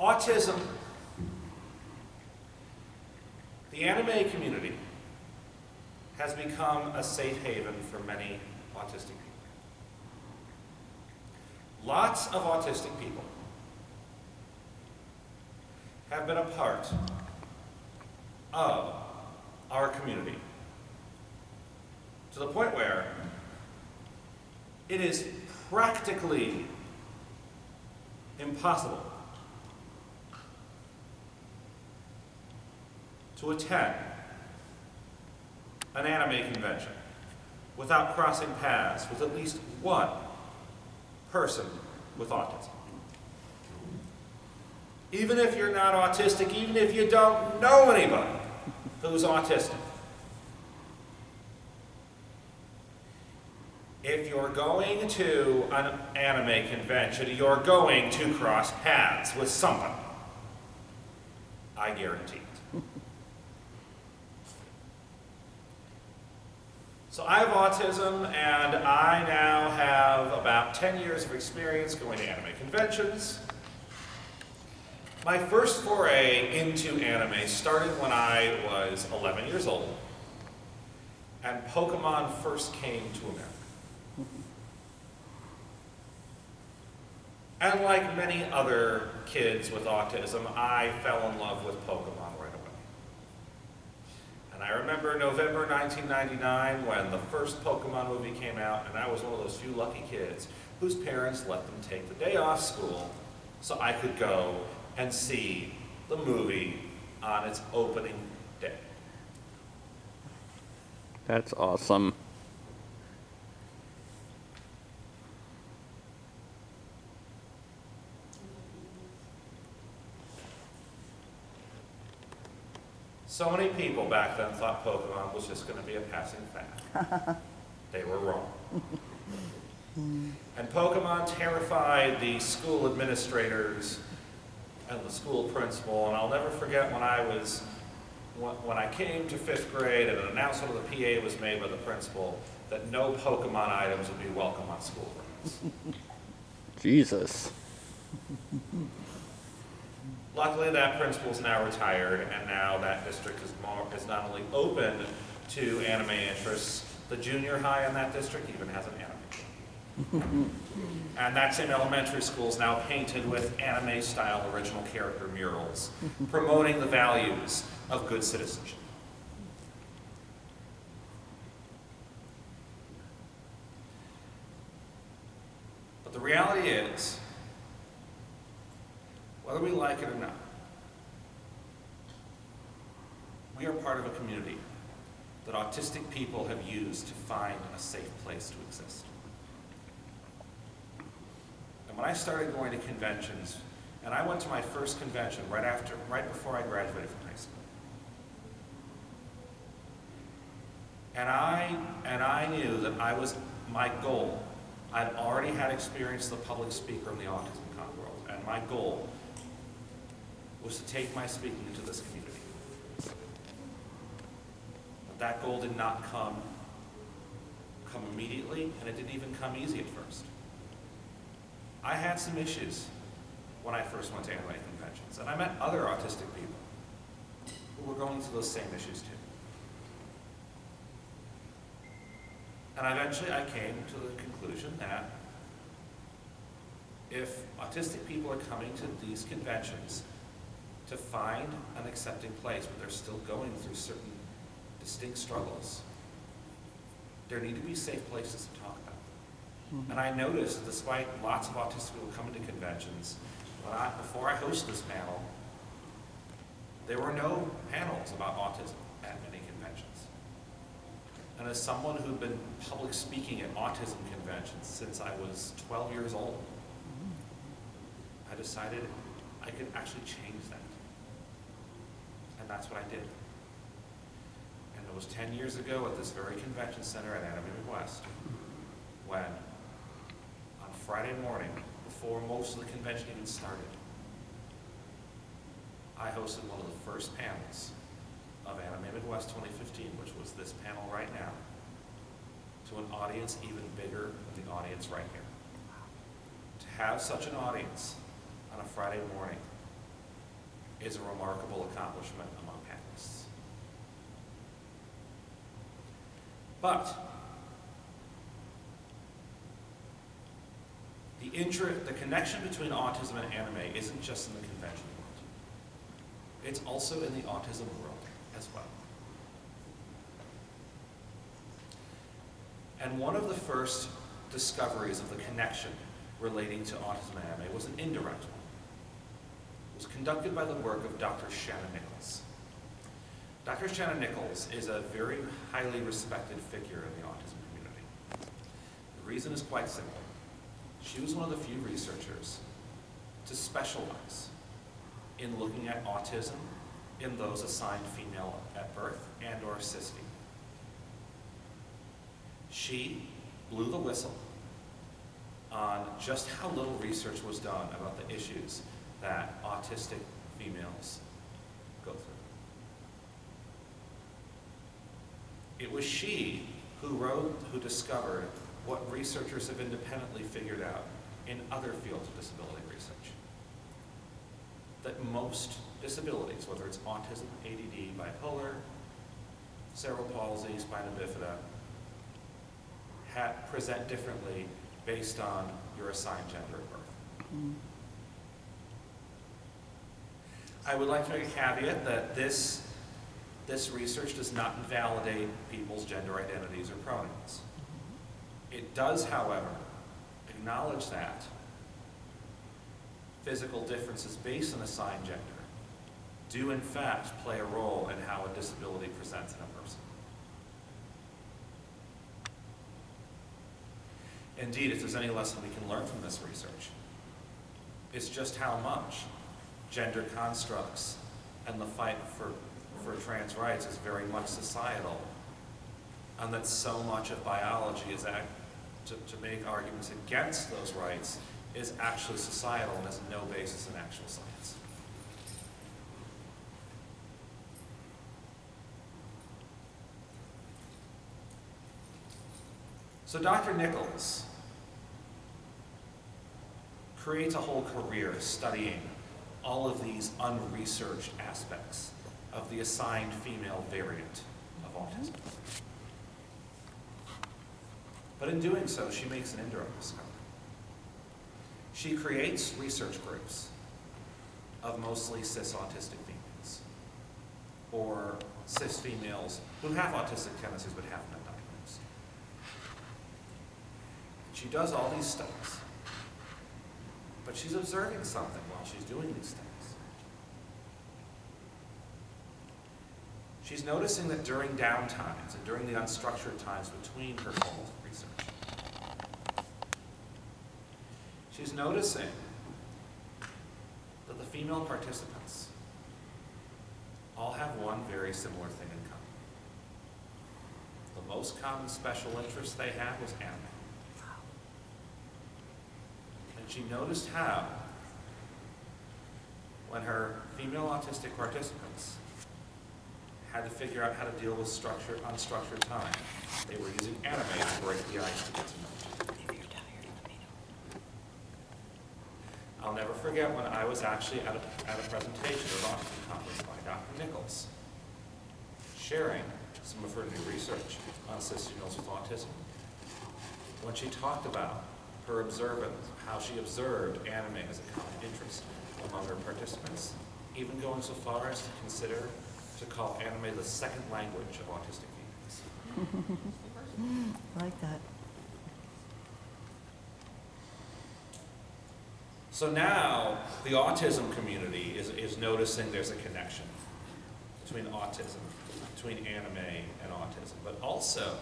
Autism, the anime community has become a safe haven for many autistic people. Lots of autistic people have been a part of our community to the point where it is practically impossible to attend an anime convention without crossing paths with at least one person with autism. Even if you're not autistic, even if you don't know anybody who's autistic, if you're going to an anime convention, you're going to cross paths with somebody. I guarantee it. So I have autism, and I now have about 10 years of experience going to anime conventions. My first foray into anime started when I was 11 years old, and Pokemon first came to America. And like many other kids with autism, I fell in love with Pokemon right away. And I remember November 1999 when the first Pokemon movie came out, and I was one of those few lucky kids whose parents let them take the day off school so I could go and see the movie on its opening day. That's awesome. So many people back then thought Pokemon was just going to be a passing fad. They were wrong. And Pokemon terrified the school administrators and the school principal, and I'll never forget when I came to 5th grade and an announcement of the PA was made by the principal that no Pokemon items would be welcome on school grounds. Jesus. Luckily, that principal is now retired, and now that district is not only open to anime interests, the junior high in that district even has an anime club. And that same elementary school is now painted with anime-style original character murals, promoting the values of good citizenship. But the reality is, whether we like it or not, we are part of a community that autistic people have used to find a safe place to exist. And when I started going to conventions, and I went to my first convention right before I graduated from high school. And I knew that my goal, I'd already had experience as the public speaker in the autism world, and my goal was to take my speaking into this community. But that goal did not come immediately, and it didn't even come easy at first. I had some issues when I first went to anime conventions, and I met other autistic people who were going through those same issues too. And eventually I came to the conclusion that if autistic people are coming to these conventions to find an accepting place, but they're still going through certain distinct struggles, there need to be safe places to talk about them. And I noticed, despite lots of autistic people coming to conventions, before I hosted this panel, there were no panels about autism at many conventions. And as someone who'd been public speaking at autism conventions since I was 12 years old, I decided I could actually change that. And that's what I did. And it was 10 years ago at this very convention center at Anime Midwest when, on Friday morning, before most of the convention even started, I hosted one of the first panels of Anime Midwest 2015, which was this panel right now, to an audience even bigger than the audience right here. To have such an audience on a Friday morning is a remarkable accomplishment among panelists. But the connection between autism and anime isn't just in the convention world. It's also in the autism world as well. And one of the first discoveries of the connection relating to autism and anime was an indirect one. It was conducted by the work of Dr. Shannon Nichols. Dr. Shannon Nichols is a very highly respected figure in the autism community. The reason is quite simple. She was one of the few researchers to specialize in looking at autism in those assigned female at birth and or cis female. She blew the whistle on just how little research was done about the issues that autistic females go through. It was she who discovered what researchers have independently figured out in other fields of disability research. That most disabilities, whether it's autism, ADD, bipolar, cerebral palsy, spina bifida, present differently based on your assigned gender at birth. I would like to make a caveat that this research does not invalidate people's gender identities or pronouns. It does, however, acknowledge that physical differences based on assigned gender do in fact play a role in how a disability presents in a person. Indeed, if there's any lesson we can learn from this research, it's just how much gender constructs and the fight for trans rights is very much societal, and that so much of biology is to make arguments against those rights is actually societal and has no basis in actual science. So Dr. Nichols creates a whole career studying all of these unresearched aspects of the assigned female variant of autism. But in doing so, she makes an indirect discovery. She creates research groups of mostly cis autistic females, or cis females who have autistic tendencies but haven't been diagnosed. She does all these studies, but she's observing something while she's doing these things. She's noticing that during downtimes and during the unstructured times between her formal research, she's noticing that the female participants all have one very similar thing in common. The most common special interest they had was anime. And she noticed how, when her female autistic participants had to figure out how to deal with unstructured time, they were using anime to break the ice to get to know each other. I'll never forget when I was actually at a presentation at Autism Conference by Dr. Nichols, sharing some of her new research on cis females with autism. When she talked about her observance, how she observed anime as a common interest among her participants, even going so far as to call anime the second language of autistic females. I like that. So now the autism community is noticing there's a connection between autism, between anime and autism, but also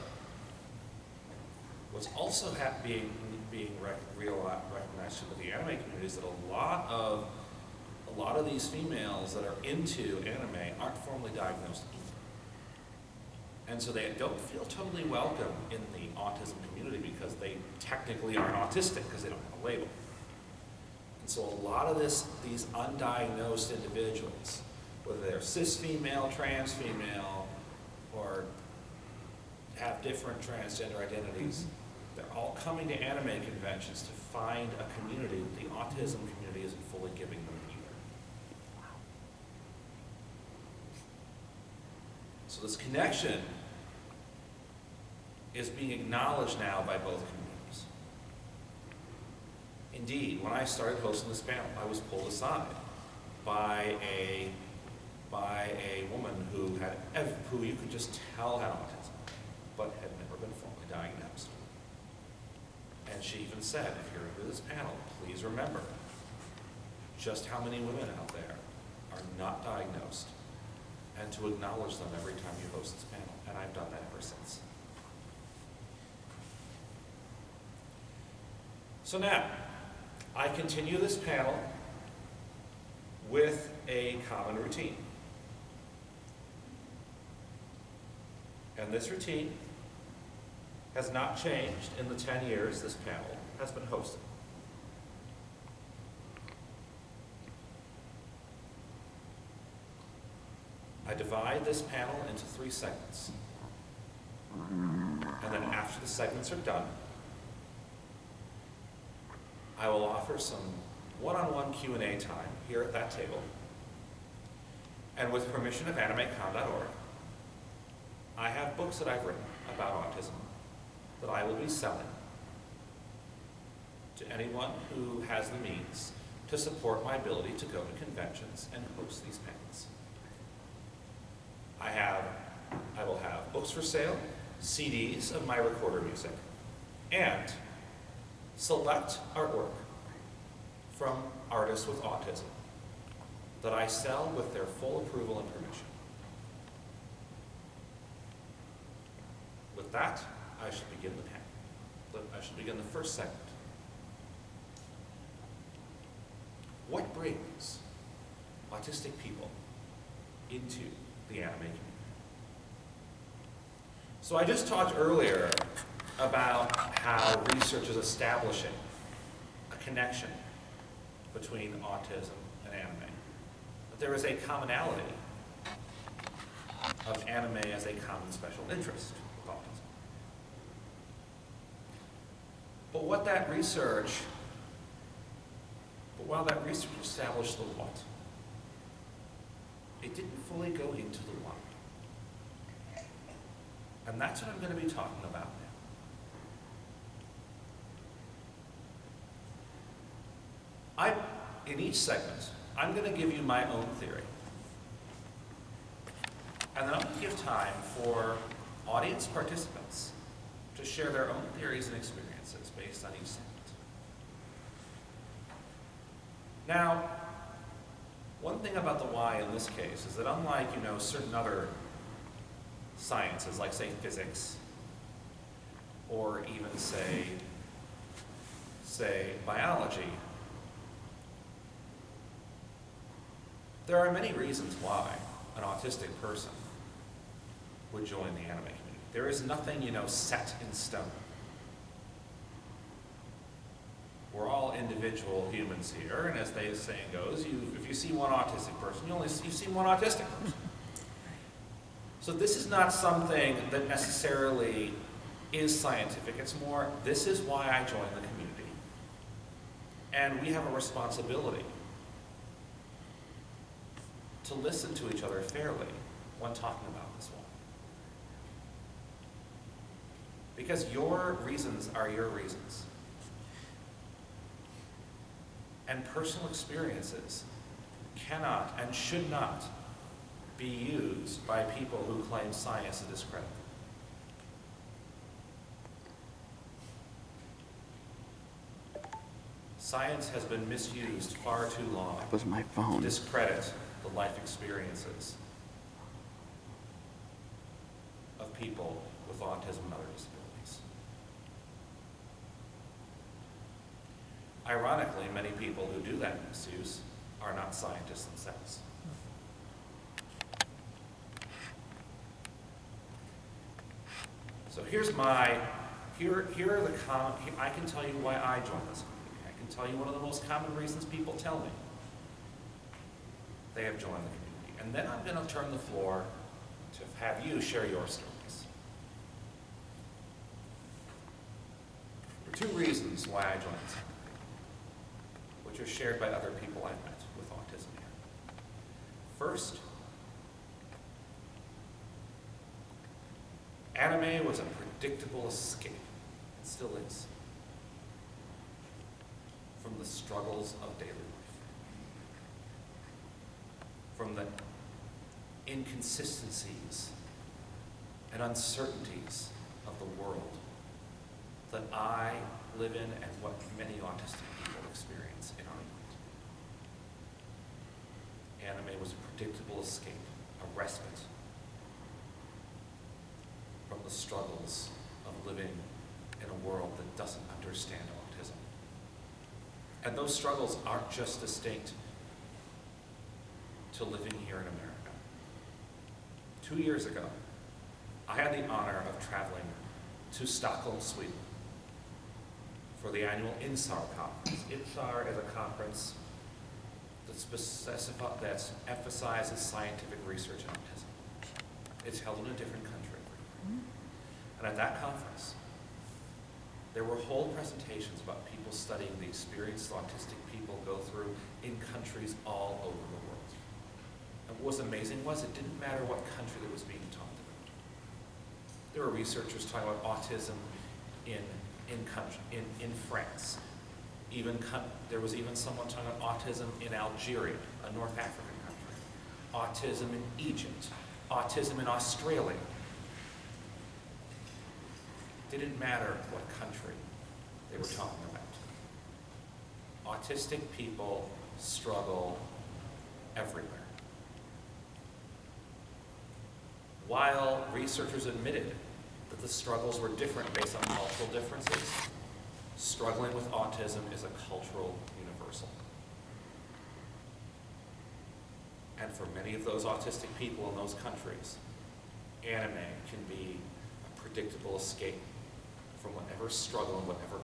what's also being recognized with the anime community is that a lot of these females that are into anime aren't formally diagnosed either. And so they don't feel totally welcome in the autism community because they technically aren't autistic because they don't have a label. And so a lot of these undiagnosed individuals, whether they're cis female, trans female, or have different transgender identities, they're all coming to anime conventions to find a community that the autism community isn't fully giving them either. So this connection is being acknowledged now by both communities. Indeed, when I started hosting this panel, I was pulled aside by a woman who you could just tell had autism, but had never been formally diagnosed. And she even said, if you're into this panel, please remember just how many women out there are not diagnosed, and to acknowledge them every time you host this panel. And I've done that ever since. So now, I continue this panel with a common routine. And this routine has not changed in the 10 years this panel has been hosted. I divide this panel into 3 segments. And then after the segments are done, I will offer some one-on-one Q&A time here at that table. And with permission of animecon.org, I have books that I've written about autism that I will be selling to anyone who has the means to support my ability to go to conventions and host these panels. I will have books for sale, CDs of my recorder music, and select artwork from artists with autism that I sell with their full approval and permission. With that, I shall begin the panel. I shall begin the first segment. What brings autistic people into the anime community? So I just talked earlier about how research is establishing a connection between autism and anime. But there is a commonality of anime as a common special interest with autism. But while that research established the what, it didn't fully go into the why. And that's what I'm going to be talking about now. In each segment, I'm going to give you my own theory. And then I'm going to give time for audience participants to share their own theories and experiences based on each segment. Now, one thing about the why in this case is that unlike, certain other sciences, like say physics, or even say biology, there are many reasons why an autistic person would join the anime community. There is nothing, set in stone. We're all individual humans here, and as the saying goes, if you see one autistic person, you've seen one autistic person. So this is not something that necessarily is scientific. It's more, this is why I joined the community. And we have a responsibility to listen to each other fairly when talking about this one. Because your reasons are your reasons. And personal experiences cannot and should not be used by people who claim science to discredit them. Science has been misused far too long That was my to phone. discredit the life experiences of people with autism and other disabilities. Ironically, many people who do that misuse are not scientists themselves. So here are the I can tell you why I joined this community. I can tell you one of the most common reasons people tell me they have joined the community. And then I'm going to turn the floor to have you share your stories. There are 2 reasons why I joined this community, which are shared by other people I've met with autism here. First, Anime was a predictable escape. It still is. From the struggles of daily life. From the inconsistencies and uncertainties of the world that I live in and what many autistic people experience in our world. Anime was a predictable escape, a respite from the struggles of living in a world that doesn't understand autism. And those struggles aren't just distinct to living here in America. 2 years ago, I had the honor of traveling to Stockholm, Sweden for the annual INSAR conference. INSAR is a conference that emphasizes scientific research on autism. It's held in a different country. And at that conference, there were whole presentations about people studying the experiences autistic people go through in countries all over the world. And what was amazing was it didn't matter what country that was being talked about. There were researchers talking about autism in France. There was even someone talking about autism in Algeria, a North African country. Autism in Egypt. Autism in Australia. It didn't matter what country they were talking about. Autistic people struggle everywhere. While researchers admitted that the struggles were different based on cultural differences, struggling with autism is a cultural universal. And for many of those autistic people in those countries, anime can be a predictable escape from whatever struggle and whatever